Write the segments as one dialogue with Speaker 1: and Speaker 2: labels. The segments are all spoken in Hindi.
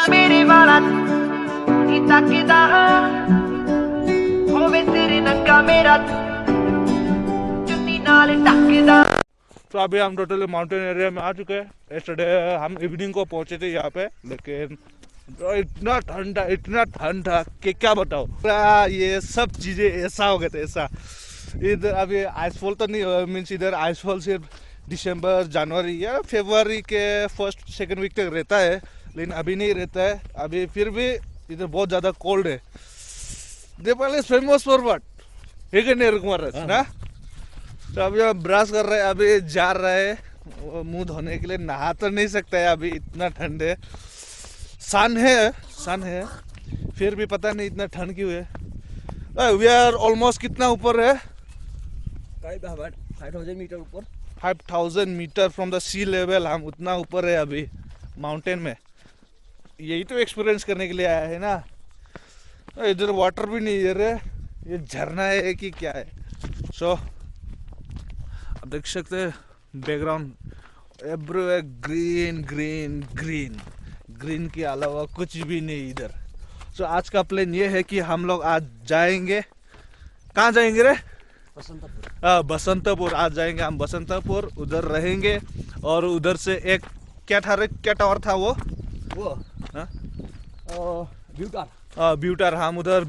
Speaker 1: ਮੇਰੇ ਵਾਲਾ ਹੀ ਤੱਕਦਾ ਹੋਵੇ ਤੇਰੇ ਨੰਗਾ ਮੇਰਾ ਚੁੰਨੀ ਨਾਲ ਢੱਕਦਾ।
Speaker 2: तो अभी हम टोटली माउंटेन एरिया में आ चुके हैं। yesterday हम इवनिंग को पहुंचे थे यहाँ पे, लेकिन तो इतना ठंड था कि क्या बताओ। ये सब चीजें ऐसा हो गए थे, ऐसा। इधर अभी आइसफॉल तो नहीं, मीन्स इधर आइसफॉल सिर्फ दिसंबर जनवरी या फरवरी के फर्स्ट सेकंड वीक तक रहता है, लेकिन अभी नहीं रहता है। अभी फिर भी इधर बहुत ज़्यादा कोल्ड है। Nepal is famous for what, है कि नहीं रुकमार ना? तो अभी हम ब्रश कर रहे हैं, अभी जा रहे हैं मुंह धोने के लिए। नहा तो नहीं सकता है, अभी इतना ठंड है। सन है फिर भी पता नहीं इतना ठंड क्यों है। वी आर ऑलमोस्ट कितना ऊपर है?
Speaker 3: 5,000 मीटर ऊपर।
Speaker 2: 5,000 meter from the sea level. हम उतना ऊपर है अभी माउंटेन में। यही तो एक्सपीरियंस करने के लिए आया है ना। इधर वाटर भी नहीं है, ये झरना है कि क्या है। सो आप देख सकते हैं background everywhere green green green green के अलावा कुछ भी नहीं इधर। सो आज का प्लान ये है कि हम लोग आज जाएंगे, कहाँ जाएंगे रे? बसंतपुर। आज जाएंगे हम बसंतपुर, उधर रहेंगे और उधर से एक क्या टावर था वो ब्यूटर। हम उधर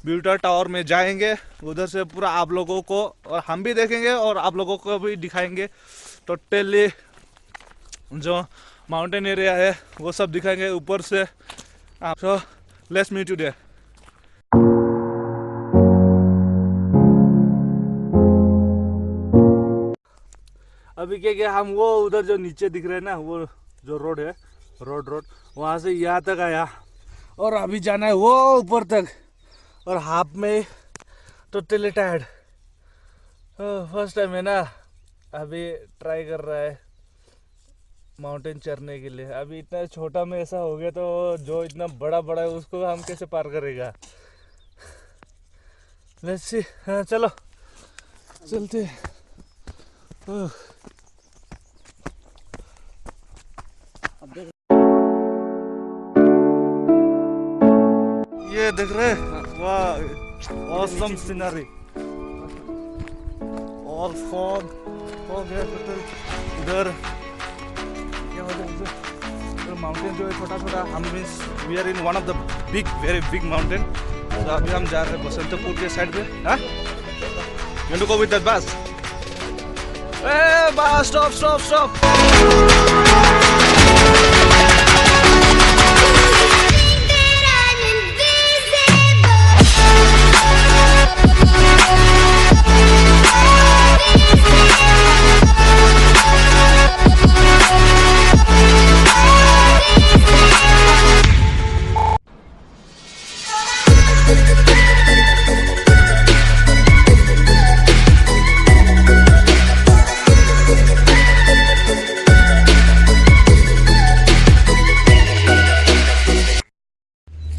Speaker 2: ब्यूटर टावर में जाएंगे। उधर से पूरा आप लोगों को और हम भी देखेंगे और आप लोगों को भी दिखाएंगे। टोटली जो माउंटेन एरिया है वो सब दिखाएंगे ऊपर से। So let's meet you there. अभी क्या हम वो उधर जो नीचे दिख रहे हैं ना, वो जो रोड है, रोड वहाँ से यहाँ तक आया और अभी जाना है वो ऊपर तक। और हाफ में टोटली टायर्ड। फर्स्ट टाइम है ना, अभी ट्राई कर रहा है माउंटेन चढ़ने के लिए। अभी इतना छोटा में ऐसा हो गया तो जो इतना बड़ा है उसको हम कैसे पार करेगा। Let's see. हाँ चलो चलते। ये देख रहे हैं, वाह ऑसम सीनरी। ऑल फॉग है टोटल। इधर क्या हो रहा है, माउंटेन जो है छोटा हम we are in one of the very big mountain. तो अभी हम जा रहे हैं बसंतपुर के साइड पे। हाँ यू गो विद दैट बस। Bus stop.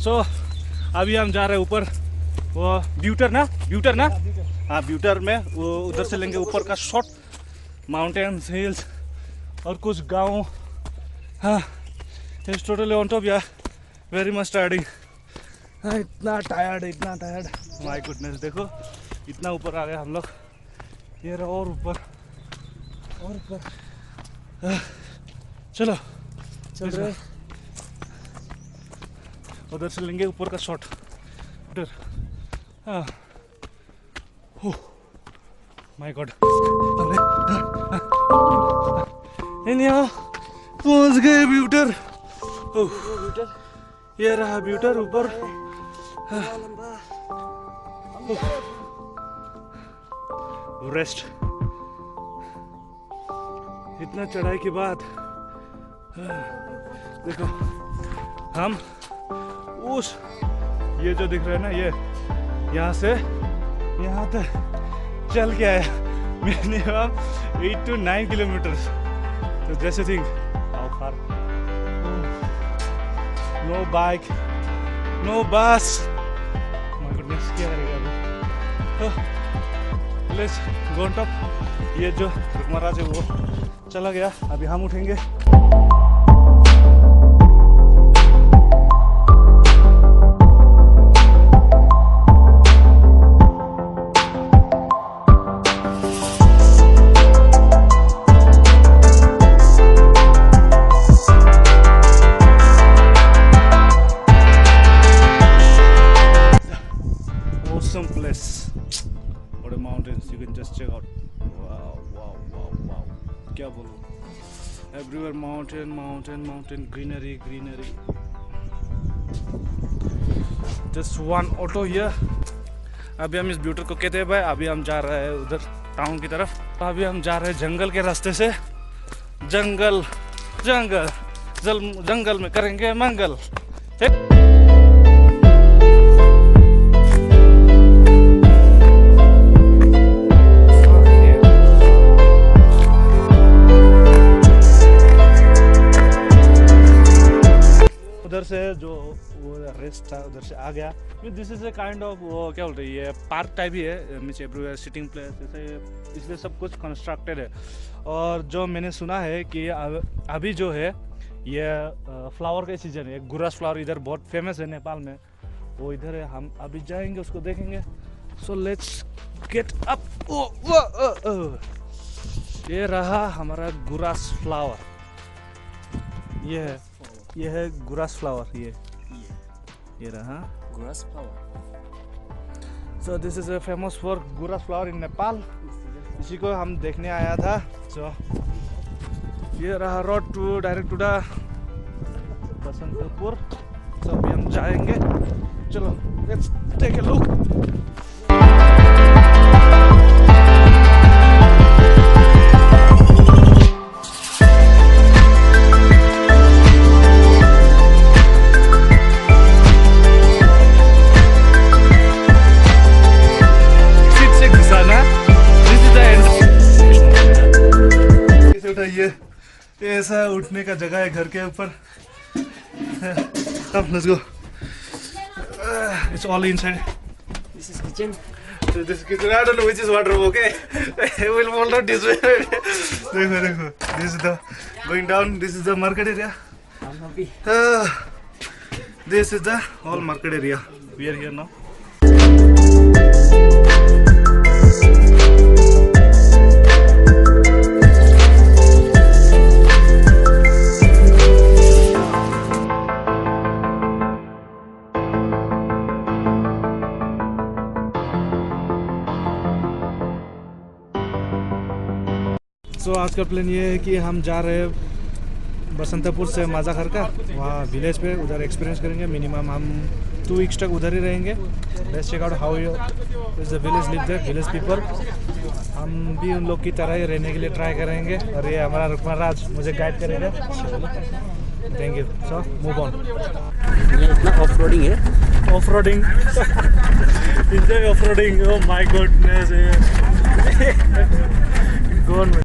Speaker 2: तो अभी हम जा रहे हैं ऊपर, वो ब्यूटर ना। हाँ ब्यूटर में वो उधर से लेंगे ऊपर का शॉट, माउंटेन्स, हिल्स और कुछ गाँव। हाँ इट्स टोटली ऑन टॉप या वेरी मच टायर्डिंग। हाँ इतना टायर्ड माय गुडनेस। देखो इतना ऊपर आ गए हम लोग। ये रहा और ऊपर। चलो चल रहे। उधर से लेंगे ऊपर का शॉट उधर। हाँ माय गॉड। पहुंच गए ब्यूटर। ये रहा ब्यूटर ऊपर। रेस्ट। इतना चढ़ाई के बाद देखो हम उस ये जो दिख रहा है ना, ये यहाँ से यहाँ तक चल के आया मिनिमम 8 to 9 किलोमीटर। तो जैसे think how far, no bike no bus. My goodness क्या करेगा अभी। तो लेट्स गो ऑन टॉप। ये जो महाराज है वो चला गया, अभी हम उठेंगे।
Speaker 3: क्या बोलूँ, everywhere mountain mountain mountain, greenery greenery. Just one auto here. अभी हम इस ब्यूटी को कहते हैं भाई. अभी हम जा रहे हैं उधर टाउन की तरफ. अभी हम जा रहे हैं जंगल के रास्ते से. जंगल जंगल जंगल में करेंगे मंगल. उधर से जो वो रेस्ट था उधर से आ गया. This is a kind of वो क्या बोलते हैं, ये पार्क टाइप ही है. मीन्स एवरीवेयर सिटिंग प्लेस जैसे, इसलिए सब कुछ कंस्ट्रक्टेड है. और जो मैंने सुना है कि अभी जो है ये फ्लावर का सीजन है. गुरास फ्लावर इधर बहुत फेमस है नेपाल में, वो इधर है. हम अभी जाएंगे उसको देखेंगे. So let's get up. ये रहा हमारा गुरास फ्लावर. ये है गुरास फ्लावर. ये रहा
Speaker 4: Grass flower.
Speaker 3: So this is famous for grass flower in Nepal. इसी को हम देखने आया था. सो ये रहा road to direct to the Basantpur. So अभी हम जाएंगे. चलो लेट्स टेक अ लुक. ये ऐसा उठने का जगह है घर के ऊपर. Come, let's go. It's all inside.
Speaker 4: This is kitchen.
Speaker 3: So this kitchen, I don't know which is wardrobe. Okay, we'll hold out this way. देखो. This is the going down. This is the market area.
Speaker 4: I'm happy.
Speaker 3: This is the whole market area. We are here now. तो आज का प्लान ये है कि हम जा रहे हैं बसंतपुर से माजाखर का, वहाँ विलेज पे. उधर एक्सपीरियंस करेंगे. मिनिमम हम 2 वीक्स तक उधर ही रहेंगे. Let's check out how is the village live there, village people. हम भी उन लोग की तरह ही रहने के लिए ट्राई करेंगे. और ये हमारा रुकमराज मुझे गाइड करेगा. Thank you. So move on.
Speaker 4: ये इतना ऑफ रोडिंग है.
Speaker 3: Off roading. Off roading. Oh my goodness. Go on.